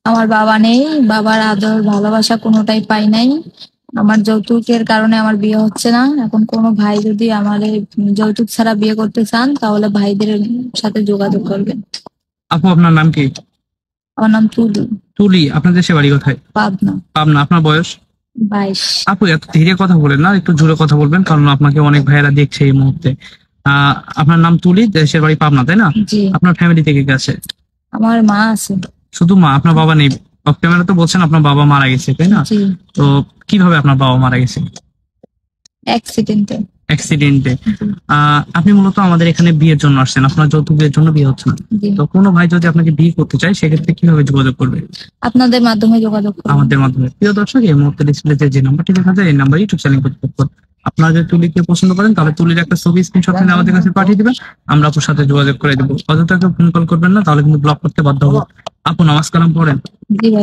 আমার বাবা নেই, বাবার আদর ভালোবাসা কোনোটাই পাই নাই। আমার যৌতুকের কারণে আমার বিয়ে হচ্ছে না। এখন কোনো ভাই যদি আমার যৌতুক ছাড়া বিয়ে করতে চান তাহলে ভাইদের সাথে যোগাযোগ করবেন। আপু আপনার নাম কি? আমার নাম তুলি। তুলি। আপনার দেশে বাড়ি কোথায়? পাবনা। পাবনা। আপনার বয়স? 22। আপু এত ধীরে কথা বলেন না, একটু জোরে কথা বলবেন, কারণ আপনাকে অনেক ভাইয়েরা দেখছে এই মুহূর্তে। আপনার নাম তুলি, দেশের বাড়ি পাবনা, তাই না? জি। আপনার ফ্যামিলি থেকে কে আছে? আমার মা আছে। শুধু মা? আপনার বাবা নেই? অফ ক্যামেরা তো বলছেন আপনার বাবা মারা গেছে, তাই না? জি। তো কিভাবে আপনার বাবা মারা গেছে? অ্যাক্সিডেন্টে। অ্যাক্সিডেন্টে? আপনি মূলত আমাদের এখানে বিয়ের জন্য আসছেন, আপনার যৌতুক বিয়ের জন্য বিয়ে হচ্ছে না। জি। তো কোনো ভাই যদি আপনাকে বিয়ে করতে চায় সেক্ষেত্রে কিভাবে যোগাযোগ করবে? আপনাদের মাধ্যমে যোগাযোগ করবেন। আমাদের মাধ্যমে। প্রিয় দর্শক, এই মুহূর্তে ডিসপ্লেতে যে নাম্বারটি দেখা যায় এই নাম্বার ইউটিউব চ্যানেল কর্তৃপক্ষ। আপনারা যদি তুলিকে পছন্দ করেন তাহলে তুলির একটা ছবি স্ক্রিনশট নিয়ে আমাদের কাছে পাঠিয়ে দিবেন, আমরা আপুর সাথে যোগাযোগ করে দেবো। অযথা কেউ ফোন কল করবেন না, তাহলে কিন্তু ব্লক করতে বাধ্য হবো। আপু নামাজ কালাম পড়েন? জি ভাই।